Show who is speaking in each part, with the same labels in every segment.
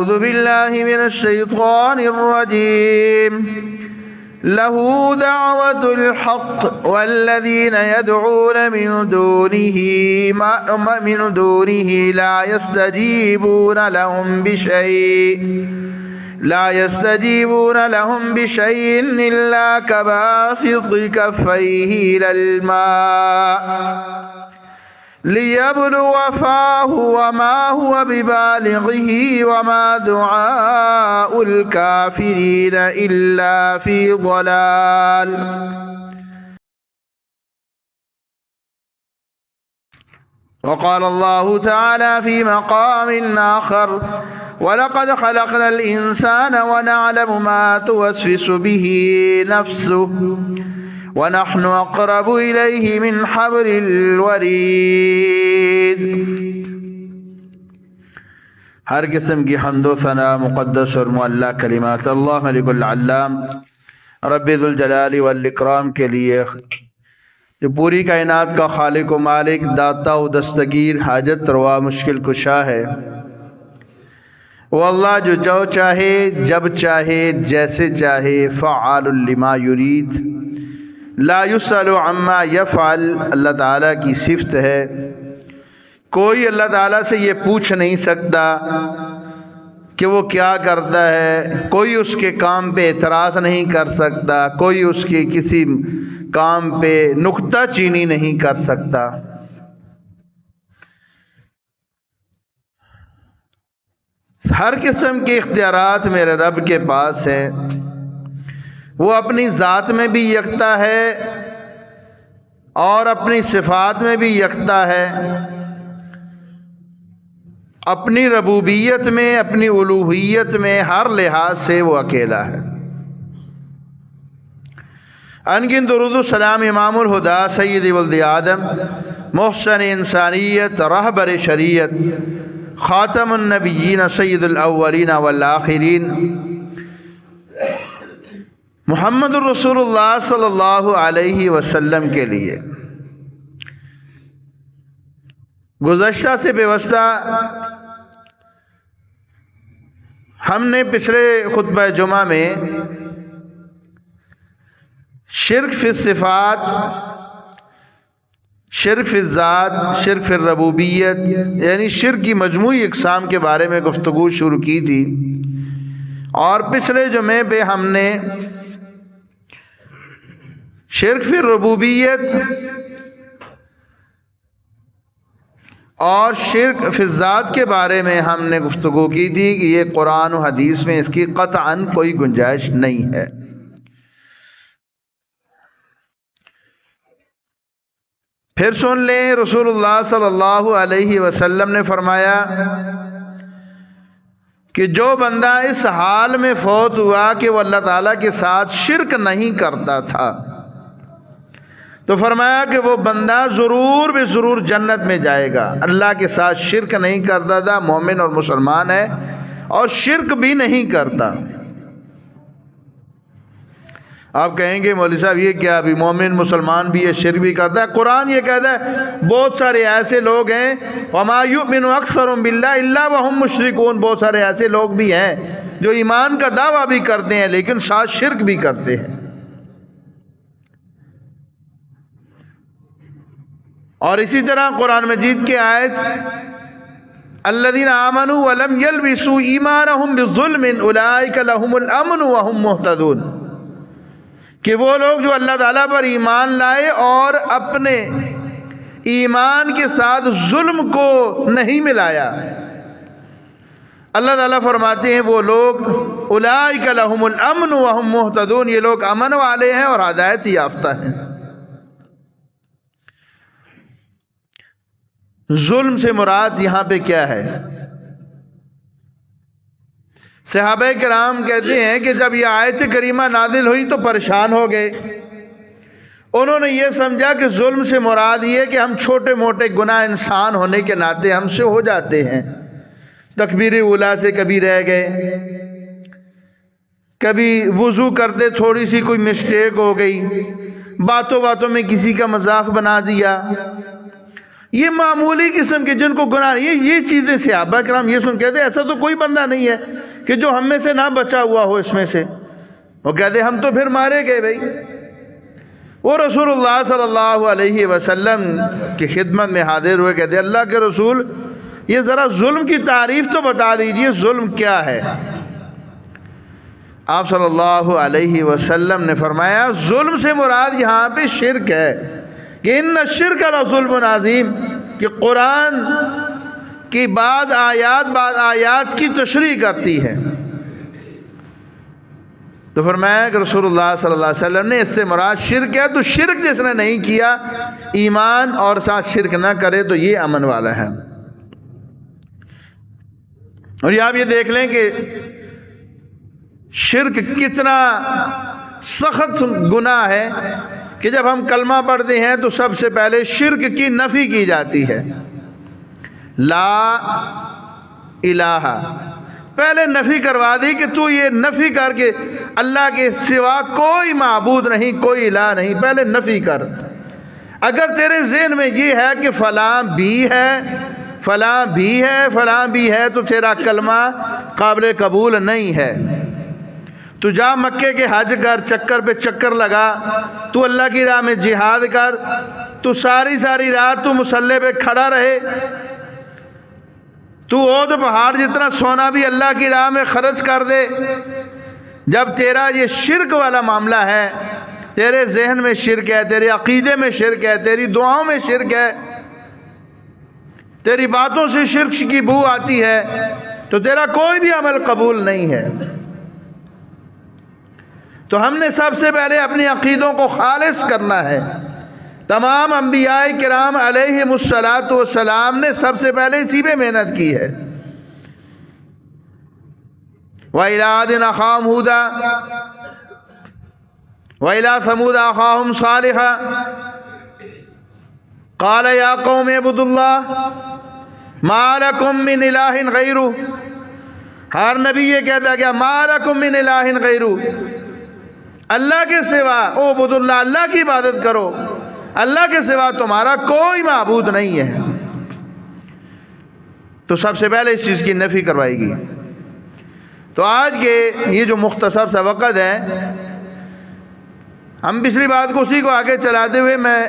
Speaker 1: أعوذ بالله من الشيطان الرجيم له دعوة الحق والذين يدعون من دونه لا يستجيبون لهم بشيء إلا كباسط كفيه إلى الماء ليبلغ فاه وما هو ببالغه وما دعاء الكافرين إلا في ضلال. وقال الله تعالى في مقام آخر وَلَقَدْ خَلَقْنَا الْإِنسَانَ وَنَعْلَمُ مَا تُوَسْوِسُ بِهِ نَفْسُهُ وَنَحْنُ أَقْرَبُ إِلَيْهِ مِنْ حَبْلِ الْوَرِيدِ. ہر قسم کی حمد و ثنا مقدس اور معلیٰ کلمات اللہ ملک العلام رب ذوالجلال والاکرام کے لیے، جو پوری کائنات کا خالق و مالک، داتا و دستگیر، حاجت روا، مشکل کشا ہے، وہ اللہ جو چاہے، جب چاہے، جیسے چاہے، فعال لما یرید، لا یسأل عما یفعل، اللہ تعالیٰ کی صفت ہے. کوئی اللہ تعالیٰ سے یہ پوچھ نہیں سکتا کہ وہ کیا کرتا ہے، کوئی اس کے کام پہ اعتراض نہیں کر سکتا، کوئی اس کے کسی کام پہ نکتہ چینی نہیں کر سکتا. ہر قسم کے اختیارات میرے رب کے پاس ہیں. وہ اپنی ذات میں بھی یکتا ہے اور اپنی صفات میں بھی یکتا ہے. اپنی ربوبیت میں، اپنی الوہیت میں، ہر لحاظ سے وہ اکیلا ہے. انگن درود و سلام امام الہدا سید ولد آدم، محسن انسانیت، رہبر شریعت، خاتم النبیین، سید الاولین والآخرین، محمد الرسول اللہ صلی اللہ علیہ وسلم کے لیے. گزشتہ سے پیوستہ ہم نے پچھلے خطبہ جمعہ میں شرک فی الصفات، شرک فی الذات، شرک فی الربوبیت، یعنی شرک کی مجموعی اقسام کے بارے میں گفتگو شروع کی تھی. اور پچھلے جمعے پہ ہم نے شرک فی الربوبیت اور شرک فی الذات کے بارے میں ہم نے گفتگو کی تھی کہ یہ قرآن و حدیث میں اس کی قطعاً کوئی گنجائش نہیں ہے. پھر سن لیں، رسول اللہ صلی اللہ علیہ وسلم نے فرمایا کہ جو بندہ اس حال میں فوت ہوا کہ وہ اللہ تعالیٰ کے ساتھ شرک نہیں کرتا تھا، تو فرمایا کہ وہ بندہ ضرور بے ضرور جنت میں جائے گا. اللہ کے ساتھ شرک نہیں کرتا تھا، مومن اور مسلمان ہے، اور شرک بھی نہیں کرتا. آپ کہیں گے مولوی صاحب یہ کیا، ابھی مومن مسلمان بھی ہے، شرک بھی کرتا ہے؟ قرآن یہ کہتا ہے بہت سارے ایسے لوگ ہیں وَمَا يُؤْمِنُ أَكْثَرُهُم بِاللَّهِ إِلَّا وَهُمْ مُشْرِكُونَ، بہت سارے ایسے لوگ بھی ہیں جو ایمان کا دعویٰ بھی کرتے ہیں لیکن ساتھ شرک بھی کرتے ہیں. اور اسی طرح قرآن مجید کی آیت الذین آمنوا ولم یلبسوا ایمانہم بظلم اولئک لہم الامن وہم مہتدون، کہ وہ لوگ جو اللہ تعالیٰ پر ایمان لائے اور اپنے ایمان کے ساتھ ظلم کو نہیں ملایا، اللہ تعالیٰ فرماتے ہیں وہ لوگ اولئک لہم الامن وہم مہتدون، یہ لوگ امن والے ہیں اور ہدایت یافتہ ہیں. ظلم سے مراد یہاں پہ کیا ہے؟ صحابہ کرام کہتے ہیں کہ جب یہ آیت کریمہ نازل ہوئی تو پریشان ہو گئے. انہوں نے یہ سمجھا کہ ظلم سے مراد یہ کہ ہم چھوٹے موٹے گناہ انسان ہونے کے ناطے ہم سے ہو جاتے ہیں. تکبیر اولیٰ سے کبھی رہ گئے، کبھی وضو کرتے تھوڑی سی کوئی مسٹیک ہو گئی، باتوں باتوں میں کسی کا مذاق بنا دیا، یہ معمولی قسم کے جن کو گناہ یہ چیزیں صحابہ کرام یہ سن کہتے ایسا تو کوئی بندہ نہیں ہے کہ جو ہم میں سے نہ بچا ہوا ہو اس میں سے. وہ کہتے ہم تو پھر مارے گئے بھائی. وہ رسول اللہ صلی اللہ علیہ وسلم کی خدمت میں حاضر ہوئے, کہتے اللہ کے رسول یہ ذرا ظلم کی تعریف تو بتا دیجئے, ظلم کیا ہے؟ آپ صلی اللہ علیہ وسلم نے فرمایا ظلم سے مراد یہاں پہ شرک ہے کہ ان الشرک لظلم عظیم, کہ قرآن کی بعض آیات کی تشریح کرتی ہے. تو فرمایا کہ رسول اللہ صلی اللہ علیہ وسلم نے اس سے مراد شرک ہے, تو شرک جس نے نہیں کیا ایمان اور ساتھ شرک نہ کرے تو یہ امن والا ہے. اور یہ آپ یہ دیکھ لیں کہ شرک کتنا سخت گناہ ہے کہ جب ہم کلمہ پڑھتے ہیں تو سب سے پہلے شرک کی نفی کی جاتی ہے. لا الہ, پہلے نفی کروا دی کہ تو یہ نفی کر کے اللہ کے سوا کوئی معبود نہیں, کوئی الہ نہیں, پہلے نفی کر. اگر تیرے ذہن میں یہ ہے کہ فلاں بھی ہے, فلاں بھی ہے, فلاں بھی ہے, تو تیرا کلمہ قابل قبول نہیں ہے. تو جا مکے کے حج کر, چکر پہ چکر لگا, تو اللہ کی راہ میں جہاد کر, تو ساری رات تو مصلی پہ کھڑا رہے, تو اود پہاڑ جتنا سونا بھی اللہ کی راہ میں خرچ کر دے. جب تیرا یہ شرک والا معاملہ ہے, تیرے ذہن میں شرک ہے, تیرے عقیدے میں شرک ہے, تیری دعاؤں میں شرک ہے, تیری باتوں سے شرک کی بو آتی ہے, تو تیرا کوئی بھی عمل قبول نہیں ہے. تو ہم نے سب سے پہلے اپنی عقیدوں کو خالص کرنا ہے. تمام انبیاء کرام علیہم الصلاۃ والسلام نے سب سے پہلے اسی پہ محنت کی ہے. وَإِلَىٰ عَادٍ أَخَاهُمْ هُودًا وَإِلَىٰ ثَمُودَ أَخَاهُمْ صَالِحًا قَالَ يَا قَوْمِ اعْبُدُوا اللَّهَ مَا لَكُم مِّنْ إِلَٰهٍ غَيْرُهُ. ہر نبی یہ کہتا ہے کہ مَا لَكُم مِّنْ إِلَٰهٍ غَيْرُهُ, اللہ کے سوا اعبدوا اللہ, اللہ کی عبادت کرو, اللہ کے سوا تمہارا کوئی معبود نہیں ہے. تو سب سے پہلے اس چیز کی نفی کروائی گی. تو آج کے یہ جو مختصر سا وقت ہے, ہم پچھلی بات کو اسی کو آگے چلاتے ہوئے میں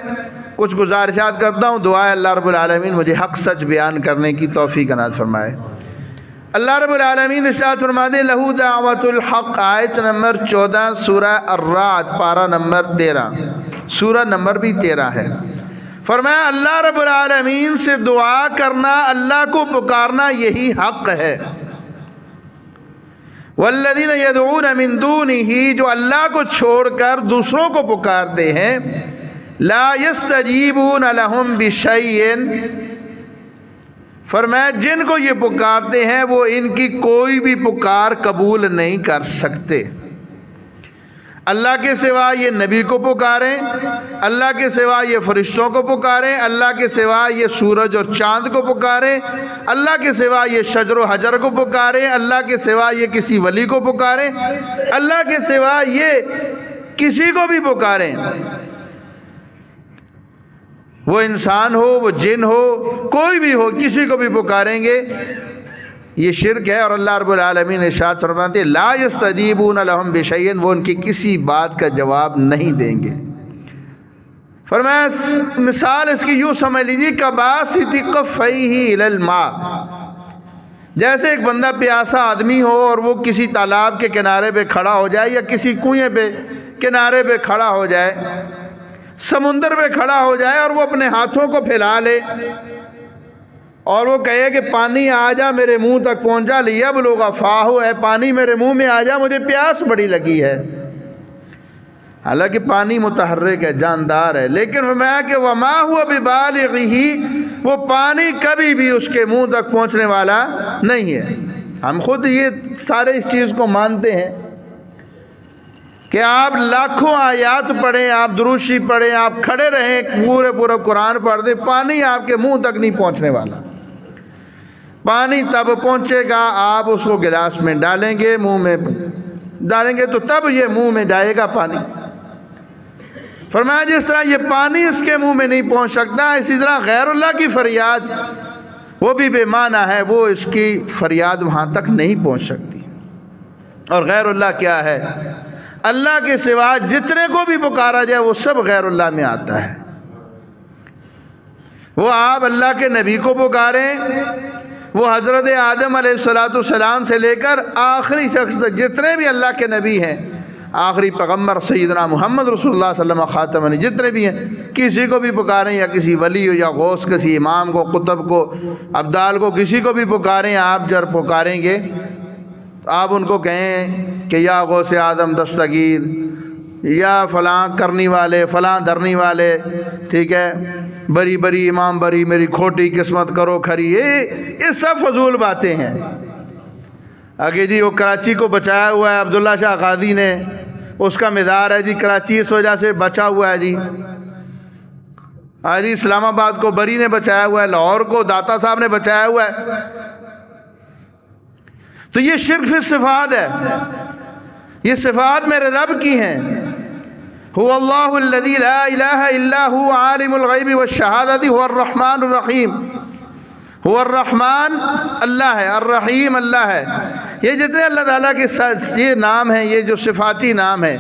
Speaker 1: کچھ گزارشات کرتا ہوں. دعا ہے اللہ رب العالمین مجھے حق سچ بیان کرنے کی توفیق عنایت فرمائے. اللہ رب العالمین ارشاد فرماتے لہو دعوت الحق, آیت نمبر 14 سورہ الرعد پارہ نمبر 13, سورہ نمبر بھی 13 ہے. فرمایا اللہ رب العالمین سے دعا کرنا, اللہ کو پکارنا یہی حق ہے. والذین یدعون من دونہ, جو اللہ کو چھوڑ کر دوسروں کو پکارتے ہیں, لا یستجیبون لہم بشیء, فرمایا جن کو یہ پکارتے ہیں وہ ان کی کوئی بھی پکار قبول نہیں کر سکتے. اللہ کے سوا یہ نبی کو پکاریں, اللہ کے سوا یہ فرشتوں کو پکاریں, اللہ کے سوا یہ سورج اور چاند کو پکاریں, اللہ کے سوا یہ شجر و حجر کو پکاریں, اللہ کے سوا یہ کسی ولی کو پکاریں, اللہ کے سوا یہ کسی کو بھی پکاریں, وہ انسان ہو, وہ جن ہو, کوئی بھی ہو, کسی کو بھی پکاریں گے, یہ شرک ہے. اور اللہ رب العالمین ارشاد فرماتے لا یستجیبون لہم بشیء, وہ ان کی کسی بات کا جواب نہیں دیں گے. فرمایا مثال اس کی یوں سمجھ لیجیے کباسط کفیہ الی الماء, جیسے ایک بندہ پیاسا آدمی ہو اور وہ کسی تالاب کے کنارے پہ کھڑا ہو جائے یا کسی کنویں پہ کنارے پہ کھڑا ہو جائے, سمندر پہ کھڑا ہو جائے اور وہ اپنے ہاتھوں کو پھیلا لے اور وہ کہے کہ پانی آ جا میرے منہ تک پہنچا, لیبلغ فاہ, ہے پانی میرے منہ میں آ جا, مجھے پیاس بڑی لگی ہے. حالانکہ پانی متحرک ہے, جاندار ہے, لیکن فرمایا کہ وما هو ببالغہ, وہ پانی کبھی بھی اس کے منہ تک پہنچنے والا نہیں ہے. ہم خود یہ سارے اس چیز کو مانتے ہیں کہ آپ لاکھوں آیات پڑھیں, آپ دروشی پڑھیں, آپ کھڑے رہیں, پورا قرآن پڑھ دیں, پانی آپ کے منہ تک نہیں پہنچنے والا. پانی تب پہنچے گا آپ اس کو گلاس میں ڈالیں گے, منہ میں ڈالیں گے, تو تب یہ منہ میں جائے گا پانی. فرمایا جس طرح یہ پانی اس کے منہ میں نہیں پہنچ سکتا، اسی طرح غیر اللہ کی فریاد وہ بھی بے معنی ہے، وہ اس کی فریاد وہاں تک نہیں پہنچ سکتی۔ اور غیر اللہ کیا ہے؟ اللہ کے سوا جتنے کو بھی پکارا جائے وہ سب غیر اللہ میں آتا ہے۔ وہ آپ اللہ کے نبی کو پکاریں، وہ حضرت آدم علیہ السلام سے لے کر آخری شخص تک جتنے بھی اللہ کے نبی ہیں، آخری پیغمبر سیدنا محمد رسول اللہ صلی اللہ علیہ وسلم خاتم النبی جتنے بھی ہیں، کسی کو بھی پکاریں، یا کسی ولی ہو یا غوث، کسی امام کو، قطب کو، ابدال کو، کسی کو بھی پکاریں، آپ جب پکاریں گے آپ ان کو کہیں کہ یا غوث آدم دستگیر، یا فلاں کرنی والے، فلاں دھرنی والے، ٹھیک ہے، بری بری امام بری، میری کھوٹی قسمت کرو کھری، یہ سب فضول باتیں ہیں۔ آگے جی وہ کراچی کو بچایا ہوا ہے عبداللہ شاہ غازی نے، اس کا مزار ہے جی کراچی اس وجہ سے بچا ہوا ہے جی۔ جی اسلام آباد کو بری نے بچایا ہوا ہے، لاہور کو داتا صاحب نے بچایا ہوا ہے۔ تو یہ شرک فی صفات ہے، یہ صفات میرے رب کی ہیں۔ هو اللہ الذی لا الہ الا هو عالم الغیب والشہادۃ هو الرحمن الرحیم۔ هو الرحمن اللہ ہے، الرحیم اللہ ہے۔ یہ جتنے اللہ تعالیٰ کے یہ نام ہیں، یہ جو صفاتی نام ہیں،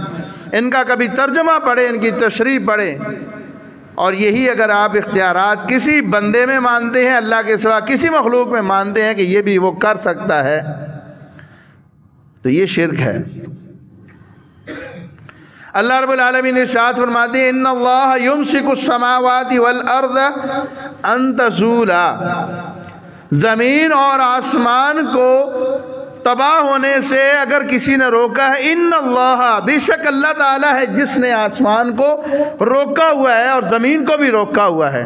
Speaker 1: ان کا کبھی ترجمہ پڑھیں، ان کی تشریح پڑھیں، اور یہی اگر آپ اختیارات کسی بندے میں مانتے ہیں، اللہ کے سوا کسی مخلوق میں مانتے ہیں کہ یہ بھی وہ کر سکتا ہے، تو یہ شرک ہے۔ اللہ رب العالمین نے ارشاد فرماتے ہیں ان اللہ یمسک السماوات والارض ان تزولا، زمین اور آسمان کو تباہ ہونے سے اگر کسی نے روکا ہے، ان اللہ، بے شک اللہ تعالی ہے جس نے آسمان کو روکا ہوا ہے اور زمین کو بھی روکا ہوا ہے۔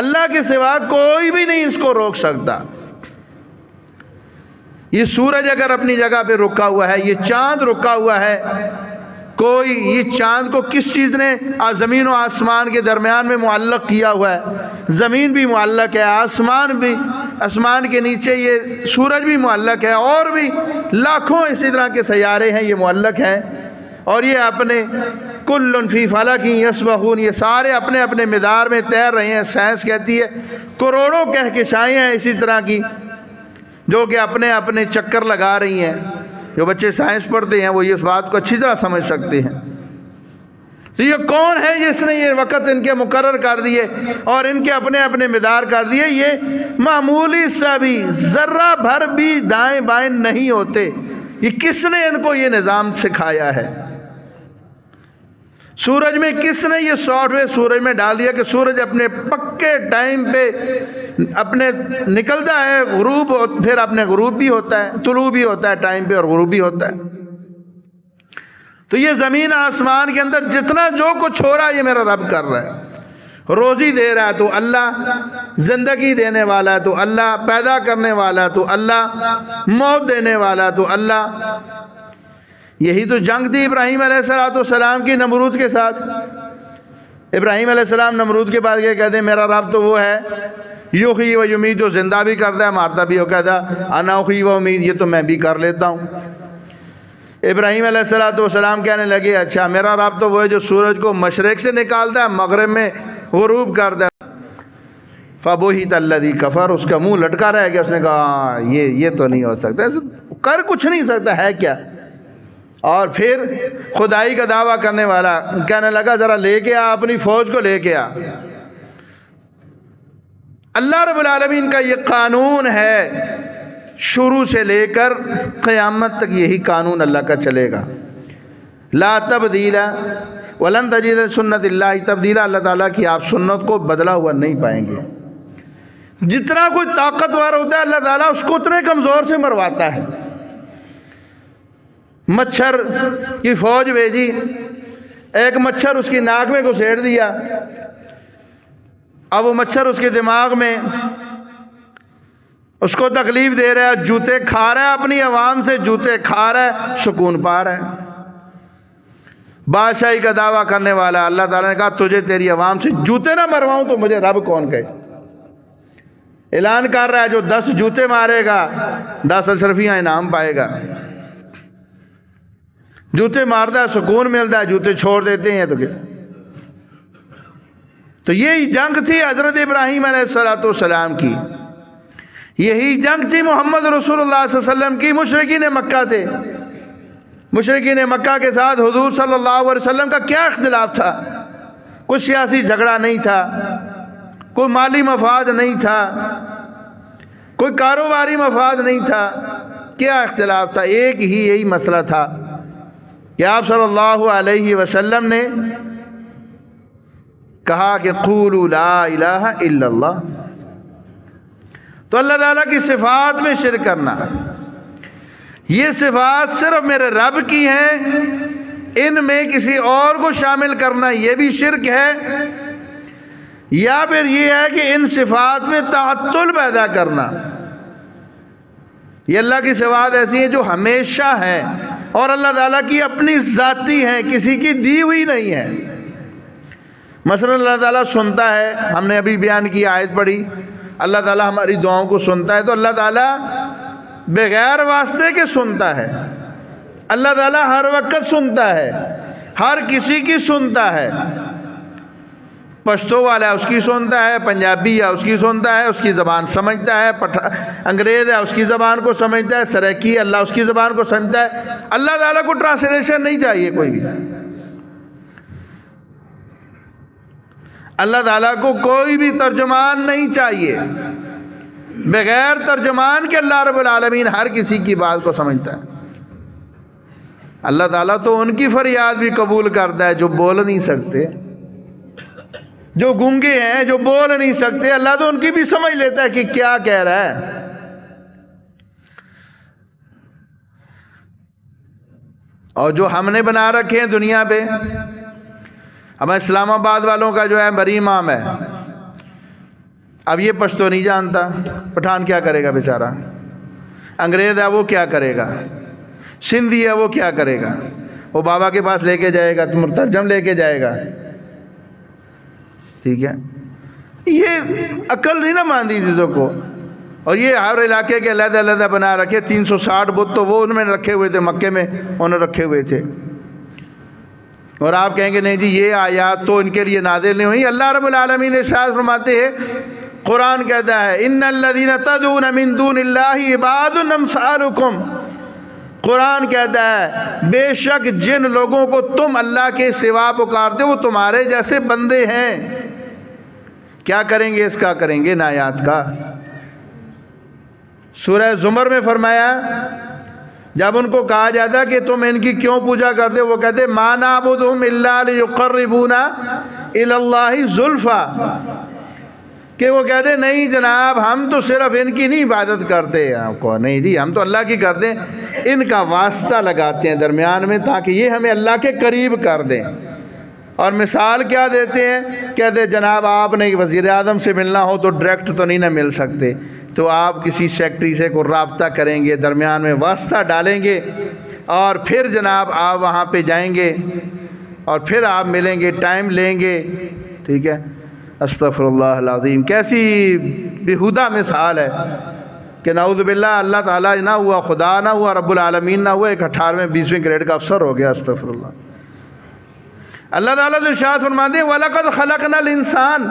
Speaker 1: اللہ کے سوا کوئی بھی نہیں اس کو روک سکتا۔ یہ سورج اگر اپنی جگہ پہ رکا ہوا ہے، یہ چاند رکا ہوا ہے، کوئی یہ چاند کو کس چیز نے زمین و آسمان کے درمیان میں معلق کیا ہوا ہے؟ زمین بھی معلق ہے، آسمان بھی، آسمان کے نیچے یہ سورج بھی معلق ہے، اور بھی لاکھوں اسی طرح کے سیارے ہیں، یہ معلق ہیں، اور یہ اپنے کل فی فلک یسبحون، یہ سارے اپنے اپنے مدار میں تیر رہے ہیں۔ سائنس کہتی ہے کروڑوں کہکشائیں ہیں اسی طرح کی جو کہ اپنے اپنے چکر لگا رہی ہیں۔ جو بچے سائنس پڑھتے ہیں وہ اس بات کو اچھی طرح سمجھ سکتے ہیں۔ تو یہ کون ہے جس نے یہ وقت ان کے مقرر کر دیے اور ان کے اپنے اپنے مدار کر دیے؟ یہ معمولی سا بھی ذرہ بھر بھی دائیں بائیں نہیں ہوتے۔ یہ کس نے ان کو یہ نظام سکھایا ہے؟ سورج میں کس نے یہ سافٹ ویئر سورج میں ڈال دیا کہ سورج اپنے پکے ٹائم پہ اپنے نکلتا ہے، غروب پھر اپنے غروب بھی ہوتا ہے، طلوع بھی ہوتا ہے ٹائم پہ اور غروب بھی ہوتا ہے۔ تو یہ زمین آسمان کے اندر جتنا جو کچھ ہو رہا ہے یہ میرا رب کر رہا ہے۔ روزی دے رہا ہے تو اللہ، زندگی دینے والا ہے تو اللہ، پیدا کرنے والا ہے تو اللہ، موت دینے والا ہے تو اللہ۔ یہی تو جنگ تھی ابراہیم علیہ السلام کی نمرود کے ساتھ۔ ابراہیم علیہ السلام نمرود کے بعد یہ کہتے ہیں میرا رب تو وہ ہے یحیی و یمیت، جو زندہ بھی کرتا ہے مارتا بھی، وہ کہتا انا احیی و امیت، یہ تو میں بھی کر لیتا ہوں۔ ابراہیم علیہ السلام کہنے لگے اچھا میرا رب تو وہ ہے جو سورج کو مشرق سے نکالتا ہے مغرب میں غروب کرتا ہے۔ فبہت الذی کفر، اس کا منہ لٹکا رہ گیا، اس نے کہا یہ تو نہیں ہو سکتا، کر کچھ نہیں سکتا ہے کیا؟ اور پھر خدائی کا دعویٰ کرنے والا کہنے لگا ذرا لے کے آ، اپنی فوج کو لے کے آ۔ اللہ رب العالمین کا یہ قانون ہے، شروع سے لے کر قیامت تک یہی قانون اللہ کا چلے گا۔ لا تبدیل ولن تجد سنت اللہ تبدیلا، اللہ تعالیٰ کی آپ سنت کو بدلا ہوا نہیں پائیں گے۔ جتنا کوئی طاقتور ہوتا ہے اللہ تعالیٰ اس کو اتنے کمزور سے مرواتا ہے۔ مچھر کی فوج بھیجی، ایک مچھر اس کی ناک میں گھسیڑ دیا، اب وہ مچھر اس کے دماغ میں اس کو تکلیف دے رہا ہے، جوتے کھا رہا ہے، اپنی عوام سے جوتے کھا رہا ہے، سکون پا رہا ہے۔ بادشاہی کا دعویٰ کرنے والا اللہ تعالیٰ نے کہا تجھے تیری عوام سے جوتے نہ مرواؤں تو مجھے رب کون کہے؟ اعلان کر رہا ہے جو 10 جوتے مارے گا 10 اشرفیاں انعام پائے گا۔ جوتے مارتا ہے سکون ملتا ہے، جوتے چھوڑ دیتے ہیں تو کیا؟ تو یہی جنگ تھی حضرت ابراہیم علیہ السلام کی، یہی جنگ تھی محمد رسول اللہ صلی اللہ علیہ وسلم کی مشرکین مکہ سے۔ مشرکین مکہ کے ساتھ حضور صلی اللہ علیہ وسلم کا کیا اختلاف تھا؟ کوئی سیاسی جھگڑا نہیں تھا، کوئی مالی مفاد نہیں تھا، کوئی کاروباری مفاد نہیں تھا۔ کیا اختلاف تھا؟ ایک ہی یہی مسئلہ تھا کہ آپ صلی اللہ علیہ وسلم نے کہا کہ قولوا لا الہ الا اللہ۔ تو اللہ تعالیٰ کی صفات میں شرک کرنا، یہ صفات صرف میرے رب کی ہیں، ان میں کسی اور کو شامل کرنا یہ بھی شرک ہے، یا پھر یہ ہے کہ ان صفات میں تعطل پیدا کرنا۔ یہ اللہ کی صفات ایسی ہیں جو ہمیشہ ہیں اور اللہ تعالیٰ کی اپنی ذاتی ہیں، کسی کی دی ہوئی نہیں ہے۔ مثلا اللہ تعالیٰ سنتا ہے، ہم نے ابھی بیان کی آیت پڑھی، اللہ تعالیٰ ہماری دعاؤں کو سنتا ہے، تو اللہ تعالیٰ بغیر واسطے کے سنتا ہے۔ اللہ تعالیٰ ہر وقت سنتا ہے، ہر کسی کی سنتا ہے۔ پشتو والا ہے اس کی سنتا ہے، پنجابی ہے اس کی سنتا ہے، اس کی زبان سمجھتا ہے، انگریز ہے اس کی زبان کو سمجھتا ہے، سرائکی ہے اللہ اس کی زبان کو سمجھتا ہے۔ اللہ تعالیٰ کو ٹرانسلیشن نہیں چاہیے کوئی بھی، اللہ تعالیٰ کو کوئی بھی ترجمان نہیں چاہیے، بغیر ترجمان کے اللہ رب العالمین ہر کسی کی بات کو سمجھتا ہے۔ اللہ تعالیٰ تو ان کی فریاد بھی قبول کرتا ہے جو بول نہیں سکتے، جو گونگے ہیں، جو بول نہیں سکتے، اللہ تو ان کی بھی سمجھ لیتا ہے کہ کیا کہہ رہا ہے۔ اور جو ہم نے بنا رکھے ہیں دنیا پہ، ہمیں اسلام آباد والوں کا جو ہے بری امام ہے، اب یہ پشتو نہیں جانتا، پٹھان کیا کرے گا بیچارہ؟ انگریز ہے وہ کیا کرے گا؟ سندھی ہے وہ کیا کرے گا؟ وہ بابا کے پاس لے کے جائے گا، مترجم لے کے جائے گا، ٹھیک ہے؟ یہ عقل نہیں نہ مانتی چیزوں کو۔ اور یہ ہر علاقے کے علیحدہ علیحدہ بنا رکھے، 360 بت تو وہ ان میں رکھے ہوئے تھے، مکے میں انہوں نے رکھے ہوئے تھے، اور آپ کہیں گے نہیں جی یہ آیات تو ان کے لیے نازل نہیں ہوئی۔ اللہ رب العالمین ارشاد فرماتے ہیں، قرآن کہتا ہے ان الذین تدعون من دون اللہ عباد امثالکم، قرآن کہتا ہے بے شک جن لوگوں کو تم اللہ کے سوا پکارتے وہ تمہارے جیسے بندے ہیں۔ کیا کریں گے اس کا؟ کریں گے نایات کا۔ سورہ زمر میں فرمایا جب ان کو کہا جاتا کہ تم ان کی کیوں پوجا کرتے، وہ کہتے ما نعبدہم الا لیقربونا الی اللہ زلفی، کہ وہ کہتے نہیں جناب ہم تو صرف ان کی نہیں عبادت کرتے، آپ کو نہیں جی ہم تو اللہ کی کرتے ہیں، ان کا واسطہ لگاتے ہیں درمیان میں تاکہ یہ ہمیں اللہ کے قریب کر دیں۔ اور مثال کیا دیتے ہیں؟ کہتے ہیں جناب آپ نے وزیر اعظم سے ملنا ہو تو ڈائریکٹ تو نہیں نہ مل سکتے، تو آپ کسی سیکٹری سے کو رابطہ کریں گے، درمیان میں واسطہ ڈالیں گے، اور پھر جناب آپ وہاں پہ جائیں گے اور پھر آپ ملیں گے، ٹائم لیں گے، ٹھیک ہے؟ استغفر اللہ العظیم، کیسی بیہودہ مثال ہے کہ نعوذ باللہ اللہ تعالیٰ نہ ہوا، خدا نہ ہوا، رب العالمین نہ ہوا، ایک 18ویں 20ویں گریڈ کا افسر ہو گیا۔ استغفر اللہ۔ اللہ تعالیٰ تو ارشاد فرماتے ہیں وَلَقَدْ خَلَقْنَا الْإِنسَانَ،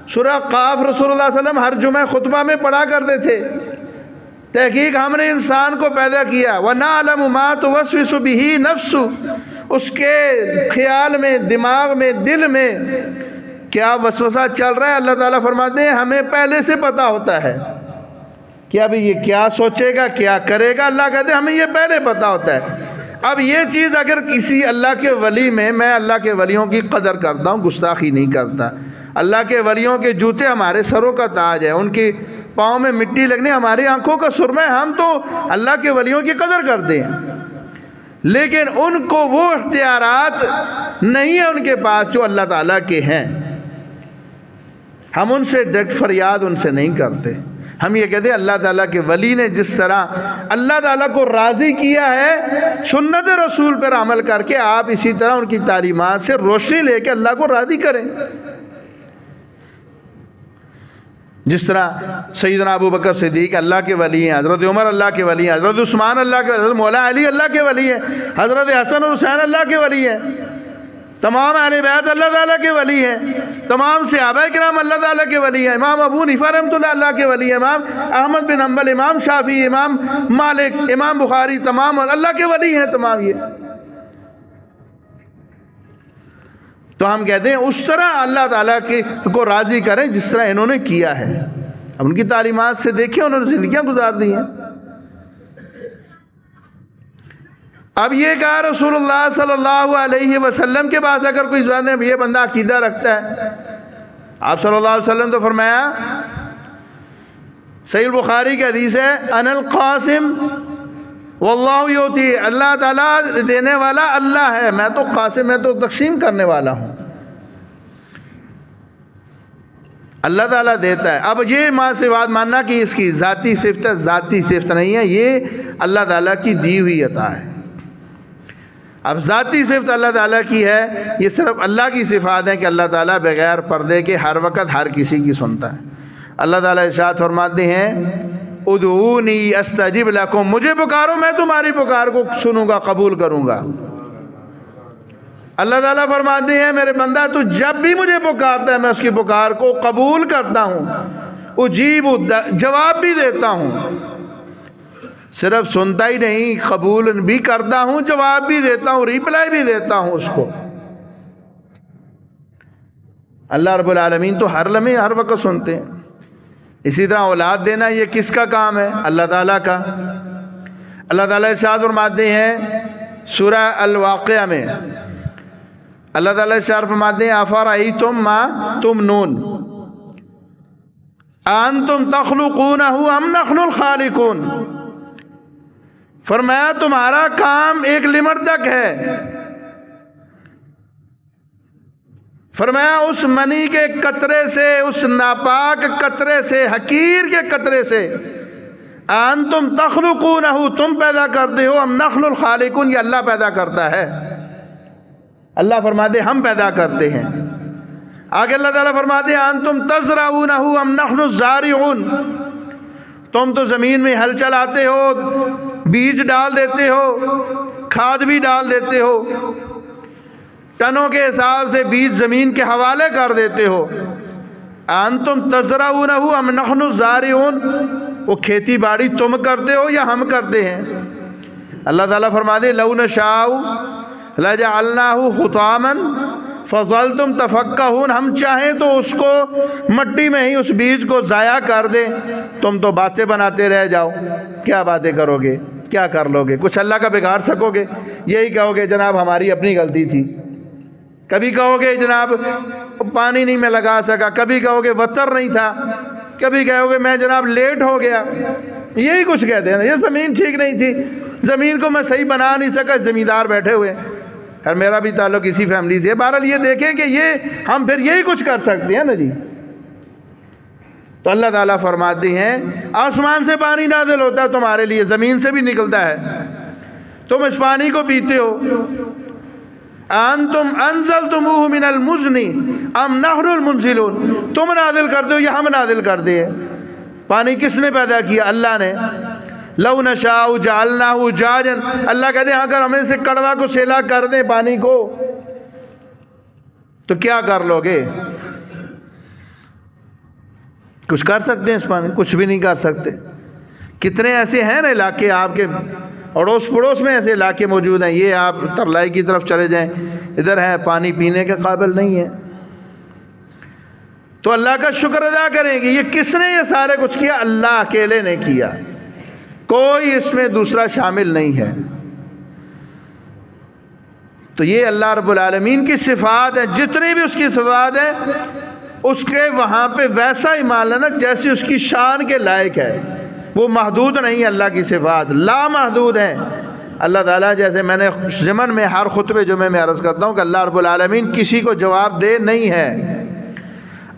Speaker 1: سورہ قاف رسول اللہ صلی اللہ علیہ وسلم ہر جمعہ خطبہ میں پڑھا کرتے تھے، تحقیق ہم نے انسان کو پیدا کیا، وَنَعْلَمُ مَا تُوَسْوِسُ بِهِ نَفْسُ، اس کے خیال میں، دماغ میں، دل میں کیا وسوسہ چل رہا ہے۔ اللہ تعالیٰ فرماتے ہیں ہمیں پہلے سے پتا ہوتا ہے کہ ابھی یہ کیا سوچے گا، کیا کرے گا، اللہ کہتے ہیں ہمیں یہ پہلے پتا ہوتا ہے۔ اب یہ چیز اگر کسی اللہ کے ولی میں اللہ کے ولیوں کی قدر کرتا ہوں، گستاخی نہیں کرتا، اللہ کے ولیوں کے جوتے ہمارے سروں کا تاج ہے، ان کی پاؤں میں مٹی لگنے ہماری آنکھوں کا سرما ہے، ہم تو اللہ کے ولیوں کی قدر کرتے ہیں، لیکن ان کو وہ اختیارات نہیں ہیں ان کے پاس جو اللہ تعالیٰ کے ہیں۔ ہم ان سے ڈائریکٹ فریاد ان سے نہیں کرتے، ہم یہ کہتے ہیں اللہ تعالیٰ کے ولی نے جس طرح اللہ تعالیٰ کو راضی کیا ہے سنت رسول پر عمل کر کے، آپ اسی طرح ان کی تعلیمات سے روشنی لے کے اللہ کو راضی کریں۔ جس طرح سیدنا ابو بکر صدیق اللہ کے ولی ہیں، حضرت عمر اللہ کے ولی ہیں، حضرت عثمان اللہ کے، حضرت مولا علی اللہ کے ولی ہیں، حضرت حسن اور حسین اللہ کے ولی ہیں، تمام اہل بیت اللہ تعالیٰ کے ولی ہیں، تمام صحابہ کرام اللہ تعالیٰ کے ولی ہیں، امام ابو حنیفہ رحمۃ اللہ کے ولی ہیں، امام احمد بن حنبل، امام شافعی، امام مالک، امام بخاری، تمام اللہ کے ولی ہیں تمام یہ. تو ہم کہتے ہیں اس طرح اللہ تعالیٰ کو راضی کریں جس طرح انہوں نے کیا ہے. اب ان کی تعلیمات سے دیکھیں انہوں نے زندگیاں گزار دی ہیں. اب یہ کہا رسول اللہ صلی اللہ علیہ وسلم کے پاس اگر کوئی جانے یہ بندہ عقیدہ رکھتا ہے، آپ صلی اللہ علیہ وسلم تو فرمایا، صحیح البخاری کی حدیث ہے، انا القاسم واللہ یؤتی، اللہ تعالیٰ دینے والا اللہ ہے، میں تو قاسم، میں تو تقسیم کرنے والا ہوں. اللہ تعالیٰ دیتا ہے. اب یہ ماں سے بات ماننا کہ اس کی ذاتی صفت ہے، ذاتی صفت نہیں ہے، یہ اللہ تعالیٰ کی دی ہوئی عطا ہے. اب ذاتی صفت اللہ تعالیٰ کی ہے، یہ صرف اللہ کی صفات ہیں کہ اللہ تعالیٰ بغیر پردے کے ہر وقت ہر کسی کی سنتا ہے. اللہ تعالیٰ ارشاد فرماتے ہیں، ادعونی استجب لکم، مجھے پکارو میں تمہاری پکار کو سنوں گا، قبول کروں گا. اللہ تعالیٰ فرماتے ہیں میرے بندہ تو جب بھی مجھے پکارتا ہے میں اس کی پکار کو قبول کرتا ہوں، اجیب، جواب بھی دیتا ہوں. صرف سنتا ہی نہیں، قبول بھی کرتا ہوں، جواب بھی دیتا ہوں، ریپلائی بھی دیتا ہوں اس کو. اللہ رب العالمین تو ہر لمحے ہر وقت سنتے ہیں. اسی طرح اولاد دینا یہ کس کا کام ہے؟ اللہ تعالیٰ کا. اللہ تعالیٰ ارشاد فرماتے ہیں سورہ الواقعہ میں، اللہ تعالیٰ ارشاد فرماتے ہیں، افرأیتم ما تمنون انتم تخلقونہ ام نحن الخالقون. فرمایا تمہارا کام ایک لمٹ تک ہے. فرمایا اس منی کے قطرے سے، اس ناپاک قطرے سے، حقیر کے قطرے سے، انتم تخلقونہ، تم پیدا کرتے ہو، ام نحن الخالقون، یہ اللہ پیدا کرتا ہے. اللہ فرماتے ہم پیدا کرتے ہیں. آگے اللہ تعالیٰ فرماتے ہیں انتم تزرعونہ ام نحن الزارعون، تم تو زمین میں ہل چلاتے ہو، بیج ڈال دیتے ہو، کھاد بھی ڈال دیتے ہو، ٹنوں کے حساب سے بیج زمین کے حوالے کر دیتے ہو. انتم تزرعونہ ام نحن الزارعون، وہ کھیتی باڑی تم کرتے ہو یا ہم کرتے ہیں؟ اللہ تعالیٰ فرماتے لو نشاء لجعلناہ حطاما فظلتم تفکہون، ہم چاہیں تو اس کو مٹی میں ہی اس بیج کو ضائع کر دیں، تم تو باتیں بناتے رہ جاؤ. کیا باتیں کرو گے، کیا کر لو گے؟ کچھ اللہ کا بگاڑ سکو گے؟ یہی کہو گے جناب ہماری اپنی غلطی تھی. کبھی کہو گے جناب پانی نہیں میں لگا سکا، کبھی کہو گے وتر نہیں تھا، کبھی کہو گے میں جناب لیٹ ہو گیا. یہی کچھ کہتے ہیں نا، یہ زمین ٹھیک نہیں تھی، زمین کو میں صحیح بنا نہیں سکا، زمیندار بیٹھے ہوئے. اور میرا بھی تعلق اسی فیملی سے ہے. بہرحال یہ دیکھیں کہ یہ ہم پھر یہی کچھ کر سکتے ہیں نا جی. تو اللہ تعالیٰ فرماتے ہیں آسمان سے پانی نازل ہوتا ہے تمہارے لیے، زمین سے بھی نکلتا ہے، تم اس پانی کو پیتے ہو. انتم انزلتموہ من المزن ام نحن المنزلون، تم نازل کرتے ہو یا ہم نازل کرتے ہیں؟ پانی کس نے پیدا کیا؟ اللہ نے. لو نشاء جعلناہ جاجا، اللہ کہتے ہیں اگر ہمیں سے کڑوا کو سیلا کر دیں پانی کو تو کیا کر لو گے؟ کچھ کر سکتے ہیں اس پانی؟ کچھ بھی نہیں کر سکتے. کتنے ایسے ہیں نا علاقے آپ کے اڑوس پڑوس میں ایسے علاقے موجود ہیں، یہ آپ ترلائی کی طرف چلے جائیں، ادھر ہے پانی پینے کے قابل نہیں ہے. تو اللہ کا شکر ادا کریں گے. یہ کس نے یہ سارے کچھ کیا؟ اللہ اکیلے نے کیا، کوئی اس میں دوسرا شامل نہیں ہے. تو یہ اللہ رب العالمین کی صفات ہیں، جتنی بھی اس کی صفات ہیں اس کے وہاں پہ ویسا ہی مان لینا جیسی اس کی شان کے لائق ہے. وہ محدود نہیں، اللہ کی صفات لا محدود ہیں. اللہ تعالیٰ جیسے میں نے ضمن میں ہر خطبے جمعے میں عرض کرتا ہوں کہ اللہ رب العالمین کسی کو جواب دے نہیں ہے.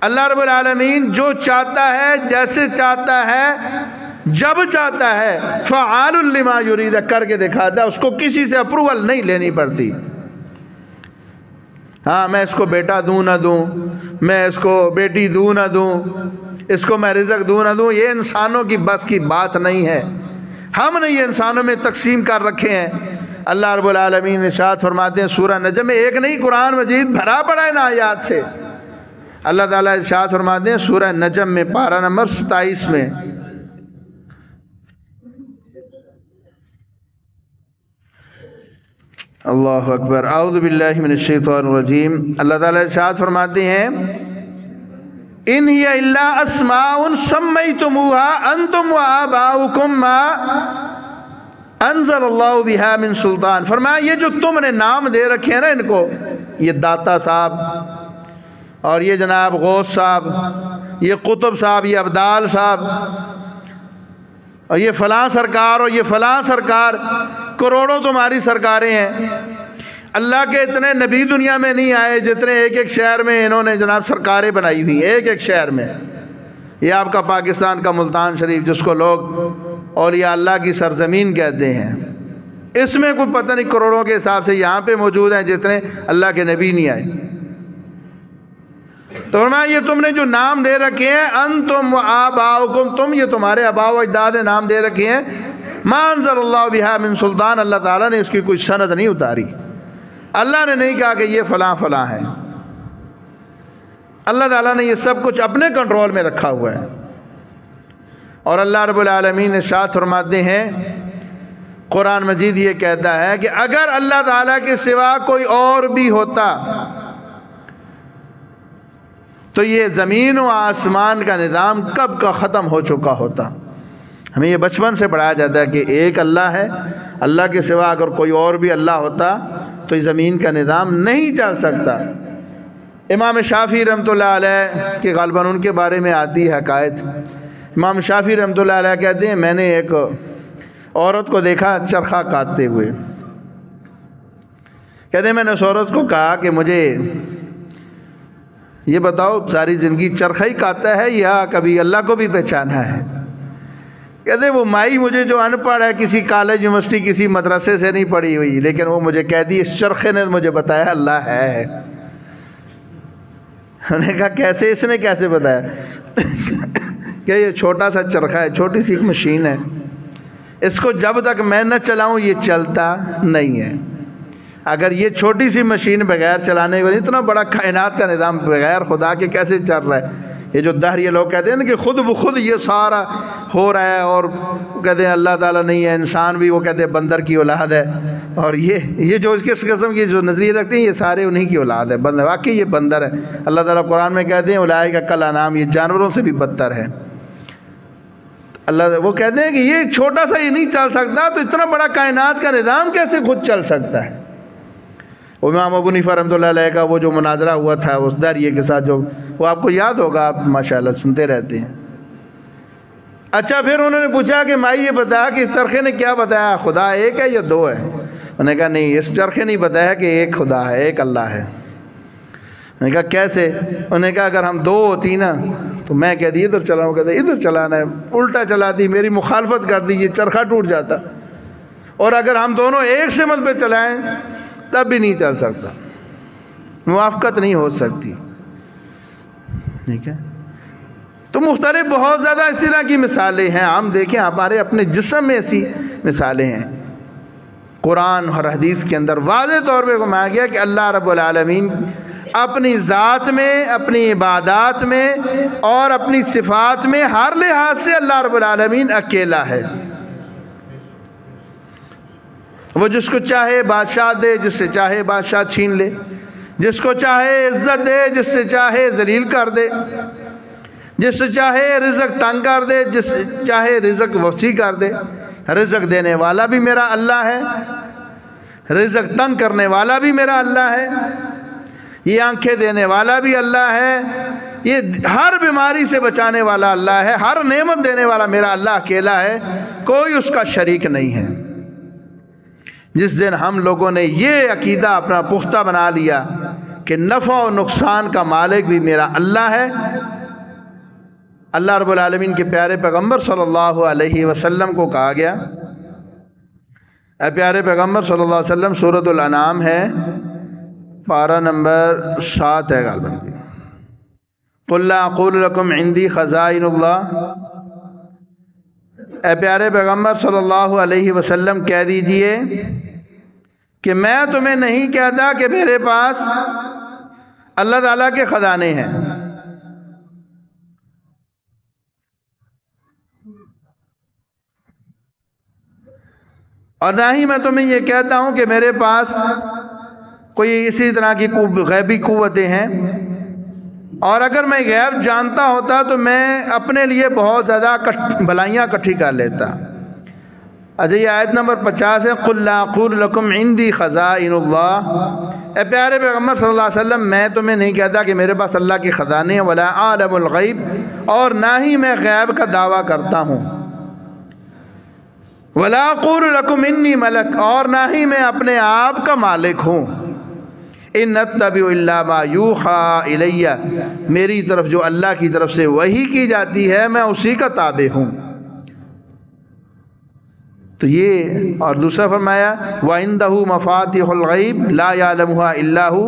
Speaker 1: اللہ رب العالمین جو چاہتا ہے، جیسے چاہتا ہے، جب چاہتا ہے، فعال لما یرید، کر کے دکھاتا ہے. اس کو کسی سے اپروول نہیں لینی پڑتی. ہاں میں اس کو بیٹا دوں نہ دوں، میں اس کو بیٹی دوں نہ دوں، اس کو میں رزق دوں نہ دوں، یہ انسانوں کی بس کی بات نہیں ہے. ہم نے یہ انسانوں میں تقسیم کر رکھے ہیں. اللہ رب العالمین ارشاد فرماتے ہیں سورہ نجم میں، ایک نہیں قرآن مجید بھرا پڑا ہے نا آیات سے. اللہ تعالیٰ ارشاد فرماتے ہیں سورہ نجم میں پارہ نمبر 27 میں، اللہ اکبر، اعوذ باللہ من الشیطان الرجیم. اللہ تعالیٰ ارشاد فرماتے ہیں ان ہی الا اسماء سمیتموها انتم وآباؤکم ما انزل اللہ بہا من سلطان. فرمایا یہ جو تم نے نام دے رکھے ہیں نا ان کو، یہ داتا صاحب اور یہ جناب غوث صاحب، یہ قطب صاحب، یہ ابدال صاحب اور یہ فلاں سرکار اور یہ فلاں سرکار، کروڑوں تمہاری سرکاریں ہیں. اللہ کے اتنے نبی دنیا میں نہیں آئے جتنے ایک ایک شہر میں انہوں نے جناب سرکاریں بنائی ہوئی، ایک ایک شہر میں. یہ آپ کا پاکستان کا ملتان شریف جس کو لوگ اولیاء اللہ کی سرزمین کہتے ہیں، اس میں کوئی پتہ نہیں کروڑوں کے حساب سے یہاں پہ موجود ہیں جتنے اللہ کے نبی نہیں آئے. تو فرمایا یہ تم نے جو نام دے رکھے ہیں انتم و آباؤکم، تم یہ تمہارے آباء و اجداد نے نام دے رکھے ہیں، ما انزل اللہ بہا من سلطان، اللہ تعالیٰ نے اس کی کوئی سند نہیں اتاری. اللہ نے نہیں کہا کہ یہ فلاں فلاں ہے. اللہ تعالیٰ نے یہ سب کچھ اپنے کنٹرول میں رکھا ہوا ہے. اور اللہ رب العالمین ارشاد فرماتے ہیں قرآن مجید یہ کہتا ہے کہ اگر اللہ تعالیٰ کے سوا کوئی اور بھی ہوتا تو یہ زمین و آسمان کا نظام کب کا ختم ہو چکا ہوتا. ہمیں یہ بچپن سے پڑھایا جاتا ہے کہ ایک اللہ ہے، اللہ کے سوا اگر کوئی اور بھی اللہ ہوتا تو یہ زمین کا نظام نہیں چل سکتا. امام شافعی رحمۃ اللہ علیہ کہ غالباً ان کے بارے میں آتی ہے حکایت. امام شافعی رحمۃ اللہ علیہ کہتے ہیں میں نے ایک عورت کو دیکھا چرخہ کاٹتے ہوئے. کہتے ہیں میں نے اس عورت کو کہا کہ مجھے یہ بتاؤ ساری زندگی چرخہ ہی کاٹتا ہے یا کبھی اللہ کو بھی پہچانا ہے؟ کہتے ہیں وہ مائی مجھے جو ان پڑھ ہے، کسی کالج یونیورسٹی کسی مدرسے سے نہیں پڑھی ہوئی، لیکن وہ مجھے کہہ دی اس چرخے نے مجھے بتایا اللہ ہے. میں نے کہا کیسے؟ اس نے کیسے بتایا؟ کہ یہ چھوٹا سا چرخہ ہے، چھوٹی سی ایک مشین ہے، اس کو جب تک میں نہ چلاؤں یہ چلتا نہیں ہے. اگر یہ چھوٹی سی مشین بغیر چلانے والی، اتنا بڑا کائنات کا نظام بغیر خدا کے کیسے چل رہا ہے؟ یہ جو دہر یہ لوگ کہتے ہیں نا کہ خود بخود یہ سارا ہو رہا ہے، اور کہتے ہیں اللہ تعالیٰ نہیں ہے، انسان بھی وہ کہتے ہیں بندر کی اولاد ہے، اور یہ جو کس قسم کی جو نظریے رکھتے ہیں یہ سارے انہی کی اولاد ہے. بندر واقعی یہ بندر ہے. اللہ تعالیٰ قرآن میں کہتے ہیں اولئک کالانعام، یہ جانوروں سے بھی بدتر ہے. اللہ وہ کہتے ہیں کہ یہ چھوٹا سا یہ نہیں چل سکتا تو اتنا بڑا کائنات کا نظام کیسے خود چل سکتا ہے؟ امام ابو حنیفہ رحمۃ اللہ علیہ کا وہ جو مناظرہ ہوا تھا اس داریے کے ساتھ، جو وہ آپ کو یاد ہوگا، آپ ماشاءاللہ سنتے رہتے ہیں. اچھا پھر انہوں نے پوچھا کہ مائی یہ بتایا کہ اس چرخے نے کیا بتایا، خدا ایک ہے یا دو ہے؟ انہوں نے کہا نہیں، اس چرخے نے بتایا کہ ایک خدا ہے، ایک اللہ ہے. میں نے کہا کیسے؟ انہوں نے کہا اگر ہم دو ہوتی نا تو میں کہتی ادھر چلاؤں، کہتے ادھر چلانا ہے، الٹا چلاتی، میری مخالفت کرتی، یہ چرخہ ٹوٹ جاتا. اور اگر ہم دونوں ایک سمت پہ چلائیں تب بھی نہیں چل سکتا، موافقت نہیں ہو سکتی. ٹھیک ہے؟ تو مختلف بہت زیادہ اس طرح کی مثالیں ہیں. ہم دیکھیں ہمارے اپنے جسم میں ایسی مثالیں ہیں. قرآن اور حدیث کے اندر واضح طور پہ فرمایا گیا کہ اللہ رب العالمین اپنی ذات میں، اپنی عبادات میں اور اپنی صفات میں ہر لحاظ سے اللہ رب العالمین اکیلا ہے. وہ جس کو چاہے بادشاہ دے، جس سے چاہے بادشاہ چھین لے، جس کو چاہے عزت دے، جس سے چاہے ذلیل کر دے، جس سے چاہے رزق تنگ کر دے، جس سے چاہے رزق وسیع کر دے. رزق دینے والا بھی میرا اللہ ہے، رزق تنگ کرنے والا بھی میرا اللہ ہے، یہ آنکھیں دینے والا بھی اللہ ہے، یہ ہر بیماری سے بچانے والا اللہ ہے، ہر نعمت دینے والا میرا اللہ اکیلا ہے، کوئی اس کا شریک نہیں ہے. جس دن ہم لوگوں نے یہ عقیدہ اپنا پختہ بنا لیا کہ نفع و نقصان کا مالک بھی میرا اللہ ہے. اللہ رب العالمین کے پیارے پیغمبر صلی اللہ علیہ وسلم کو کہا گیا، اے پیارے پیغمبر صلی اللہ علیہ وسلم، سورۃ الانعام ہے، پارہ نمبر 7 ہے غالباً، قل لا اقول لکم عندی خزائن اللہ، اے پیارے پیغمبر صلی اللہ علیہ وسلم کہہ دیجئے کہ میں تمہیں نہیں کہتا کہ میرے پاس اللہ تعالیٰ کے خزانے ہیں، اور نہ ہی میں تمہیں یہ کہتا ہوں کہ میرے پاس کوئی اسی طرح کی غیبی قوتیں ہیں، اور اگر میں غیب جانتا ہوتا تو میں اپنے لیے بہت زیادہ بھلائیاں اکٹھی کر لیتا۔ اچھا یہ آیت نمبر 50 ہے، قل لا اقول لکم عندی خزائن اللہ، اے پیارے پیغمبر صلی اللہ علیہ وسلم میں تمہیں نہیں کہتا کہ میرے پاس اللہ کے خزانے ہیں، ولا عالم الغیب، اور نہ ہی میں غیب کا دعویٰ کرتا ہوں، ولا اقول لکم انی ملک، اور نہ ہی میں اپنے آپ کا مالک ہوں، ان اتبع الا ما یوحی الی، میری طرف جو اللہ کی طرف سے وحی کی جاتی ہے میں اسی کا تابع ہوں۔ تو یہ، اور دوسرا فرمایا وَعِندَهُ مَفَاتِحُ الْغَيْبِ لَا يَعْلَمُهَا إِلَّا هُوَ،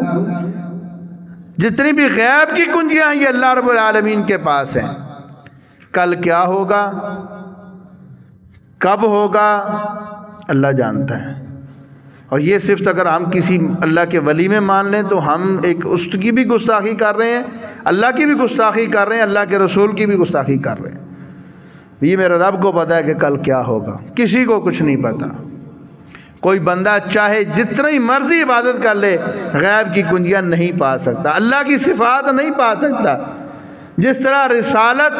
Speaker 1: جتنی بھی غیب کی کنجیاں ہیں یہ اللہ رب العالمین کے پاس ہیں۔ کل کیا ہوگا، کب ہوگا، اللہ جانتا ہے۔ اور یہ صرف اگر ہم کسی اللہ کے ولی میں مان لیں تو ہم ایک اس کی بھی گستاخی کر رہے ہیں، اللہ کی بھی گستاخی کر رہے ہیں، اللہ کے رسول کی بھی گستاخی کر رہے ہیں۔ یہ میرے رب کو پتا ہے کہ کل کیا ہوگا، کسی کو کچھ نہیں پتا۔ کوئی بندہ چاہے جتنی مرضی عبادت کر لے غیب کی کنجیاں نہیں پا سکتا، اللہ کی صفات نہیں پا سکتا۔ جس طرح رسالت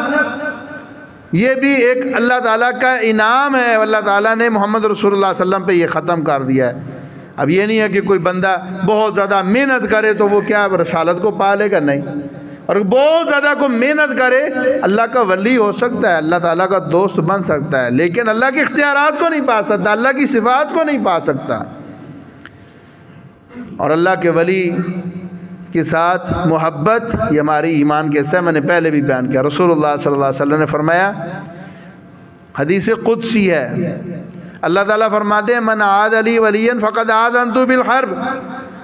Speaker 1: یہ بھی ایک اللہ تعالیٰ کا انعام ہے، اللہ تعالیٰ نے محمد رسول اللہ صلی اللہ علیہ وسلم پہ یہ ختم کر دیا ہے۔ اب یہ نہیں ہے کہ کوئی بندہ بہت زیادہ محنت کرے تو وہ کیا رسالت کو پا لے گا، نہیں، اور بہت زیادہ کو محنت کرے اللہ کا ولی ہو سکتا ہے، اللہ تعالیٰ کا دوست بن سکتا ہے، لیکن اللہ کے اختیارات کو نہیں پا سکتا، اللہ کی صفات کو نہیں پا سکتا۔ اور اللہ کے ولی کے ساتھ محبت یہ ہماری ایمان کے حصہ ہے، میں نے پہلے بھی بیان کیا۔ رسول اللہ صلی اللہ علیہ وسلم نے فرمایا، حدیث قدسی ہے، اللہ تعالیٰ فرماتے ہیں من عاد علی ولی فقد آذنت بالحرب،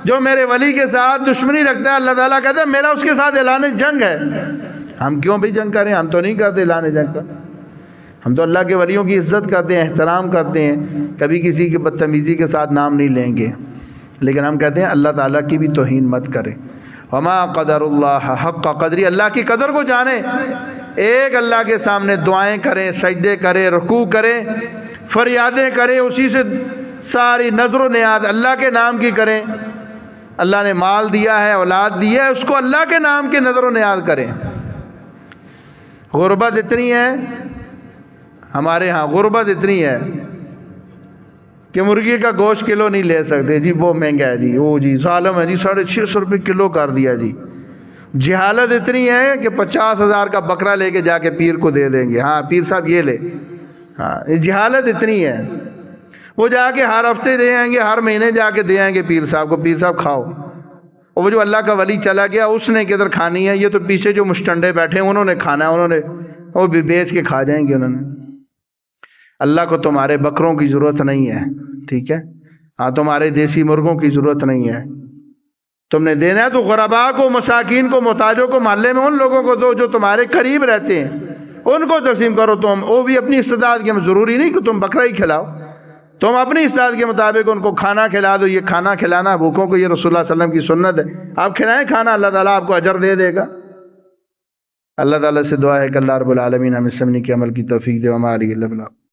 Speaker 1: جو میرے ولی کے ساتھ دشمنی رکھتا ہے اللہ تعالیٰ کہتا ہے میرا اس کے ساتھ اعلان جنگ ہے۔ ہم کیوں بھی جنگ کریں، ہم تو نہیں کرتے اعلان جنگ کا، ہم تو اللہ کے ولیوں کی عزت کرتے ہیں، احترام کرتے ہیں، کبھی کسی کی بدتمیزی کے ساتھ نام نہیں لیں گے، لیکن ہم کہتے ہیں اللہ تعالیٰ کی بھی توہین مت کریں۔ وما قدر اللہ حق قدری، اللہ کی قدر کو جانیں، ایک اللہ کے سامنے دعائیں کریں، سجدے کریں، رکوع کریں، فریادیں کریں، اسی سے ساری نظر و نیاز اللہ کے نام کی کریں۔ اللہ نے مال دیا ہے، اولاد دی ہے، اس کو اللہ کے نام کی نظر و نیاز کریں۔ غربت اتنی ہے ہمارے ہاں، غربت اتنی ہے کہ مرغی کا گوشت کلو نہیں لے سکتے جی، وہ مہنگا ہے جی، وہ جی ظالم ہے جی، 650 روپے کلو کر دیا جی۔ جہالت اتنی ہے کہ 50,000 کا بکرا لے کے جا کے پیر کو دے دیں گے، ہاں پیر صاحب یہ لے، ہاں جہالت اتنی ہے۔ وہ جا کے ہر ہفتے دے آئیں گے، ہر مہینے جا کے دے آئیں گے پیر صاحب کو، پیر صاحب کھاؤ۔ اور وہ جو اللہ کا ولی چلا گیا اس نے کدھر کھانی ہے، یہ تو پیچھے جو مشٹنڈے بیٹھے ہیں انہوں نے کھانا ہے، انہوں نے وہ بھی بیچ کے کھا جائیں گے انہوں نے۔ اللہ کو تمہارے بکروں کی ضرورت نہیں ہے، ٹھیک ہے، ہاں تمہارے دیسی مرغوں کی ضرورت نہیں ہے، تم نے دینا ہے تو غرباء کو، مساکین کو، محتاجوں کو، محلے میں ان لوگوں کو دو جو تمہارے قریب رہتے ہیں، ان کو تقسیم کرو۔ تم وہ بھی اپنی استطاعت کے، ضروری نہیں کہ تم بکرا ہی کھلاؤ، تم اپنی استطاعت کے مطابق ان کو کھانا کھلا دو۔ یہ کھانا کھلانا بھوکوں کو یہ رسول اللہ صلی اللہ علیہ وسلم کی سنت ہے، آپ کھلائیں کھانا، اللہ تعالیٰ آپ کو اجر دے دے گا۔ اللہ تعالیٰ سے دعا ہے کہ اللہ رب العالمین ہمیں سمجھنے کی عمل کی توفیق دے۔ وما علیہ الا البلاغ۔